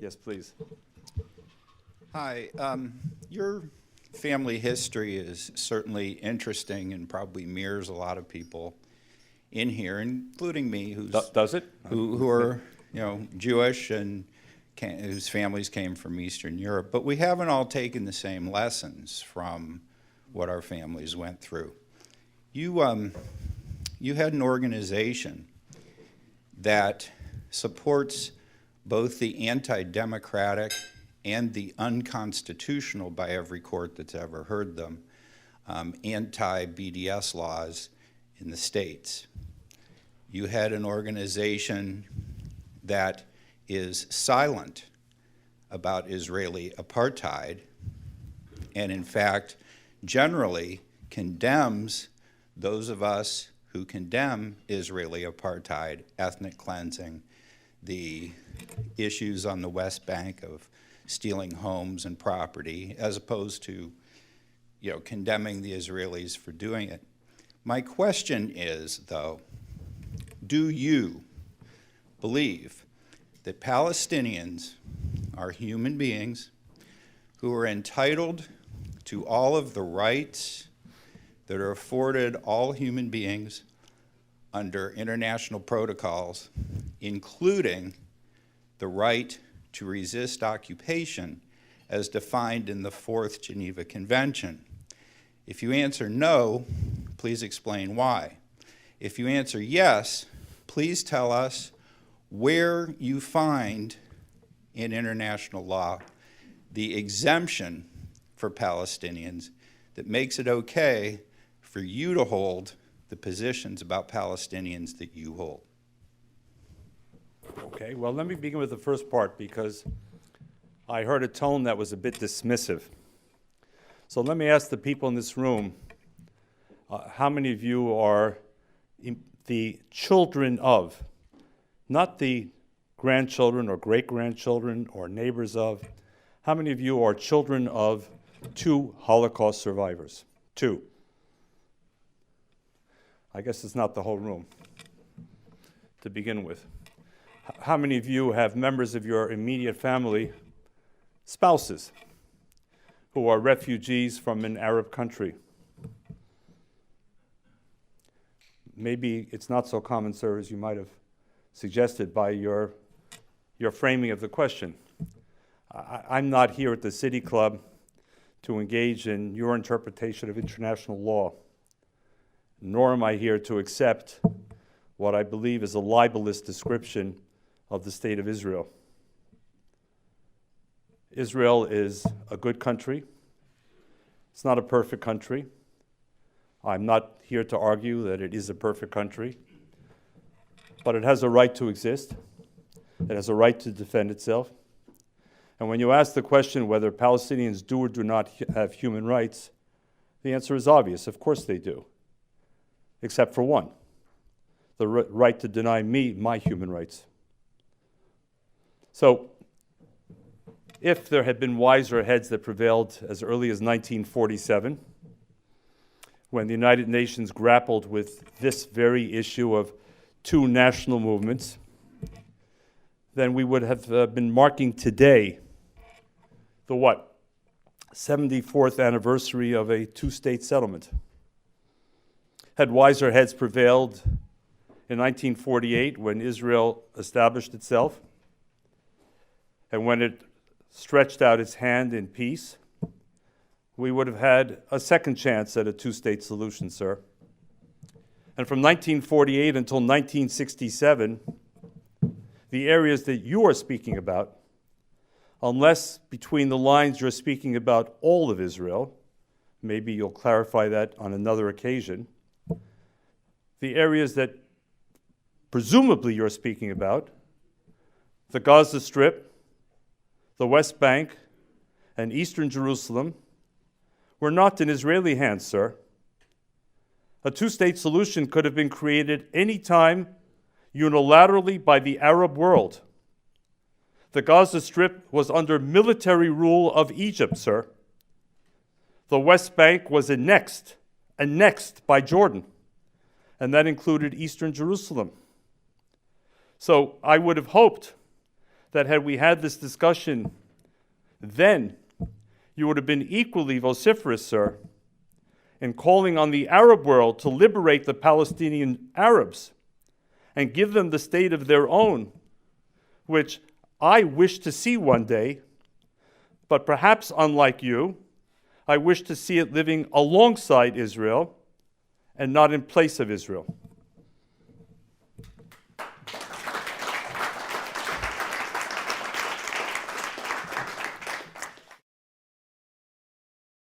Yes, please. Hi. Your family history is certainly interesting and probably mirrors a lot of people in here, including me, Does it? who are Jewish and whose families came from Eastern Europe. But we haven't all taken the same lessons from what our families went through. You had an organization that supports both the anti-democratic and the unconstitutional, by every court that's ever heard them, anti-BDS laws in the states. You had an organization that is silent about Israeli apartheid, and in fact, generally condemns those of us who condemn Israeli apartheid, ethnic cleansing, the issues on the West Bank of stealing homes and property, as opposed to, condemning the Israelis for doing it. My question is, though, do you believe that Palestinians are human beings who are entitled to all of the rights that are afforded all human beings under international protocols, including the right to resist occupation as defined in the Fourth Geneva Convention? If you answer no, please explain why. If you answer yes, please tell us where you find in international law the exemption for Palestinians that makes it okay for you to hold the positions about Palestinians that you hold. Okay, well, let me begin with the first part because I heard a tone that was a bit dismissive. So let me ask the people in this room, how many of you are the children of, not the grandchildren or great-grandchildren or neighbors of, how many of you are children of two Holocaust survivors? Two. I guess it's not the whole room to begin with. How many of you have members of your immediate family, spouses, who are refugees from an Arab country? Maybe it's not so common, sir, as you might have suggested by your framing of the question. I'm not here at the City Club to engage in your interpretation of international law, nor am I here to accept what I believe is a libelous description of the state of Israel. Israel is a good country. It's not a perfect country. I'm not here to argue that it is a perfect country, but it has a right to exist. It has a right to defend itself. And when you ask the question whether Palestinians do or do not have human rights, the answer is obvious. Of course they do, except for one, the right to deny me my human rights. So if there had been wiser heads that prevailed as early as 1947, when the United Nations grappled with this very issue of two national movements, then we would have been marking today the 74th anniversary of a two-state settlement. Had wiser heads prevailed in 1948 when Israel established itself, and when it stretched out its hand in peace, we would have had a second chance at a two-state solution, sir. And from 1948 until 1967, the areas that you are speaking about, unless between the lines you're speaking about all of Israel, maybe you'll clarify that on another occasion, the areas that presumably you're speaking about, the Gaza Strip, the West Bank, and Eastern Jerusalem, were not in Israeli hands, sir. A two-state solution could have been created any time unilaterally by the Arab world. The Gaza Strip was under military rule of Egypt, sir. The West Bank was annexed by Jordan, and that included Eastern Jerusalem. So I would have hoped that had we had this discussion then, you would have been equally vociferous, sir, in calling on the Arab world to liberate the Palestinian Arabs and give them the state of their own, which I wish to see one day, but perhaps unlike you, I wish to see it living alongside Israel and not in place of Israel.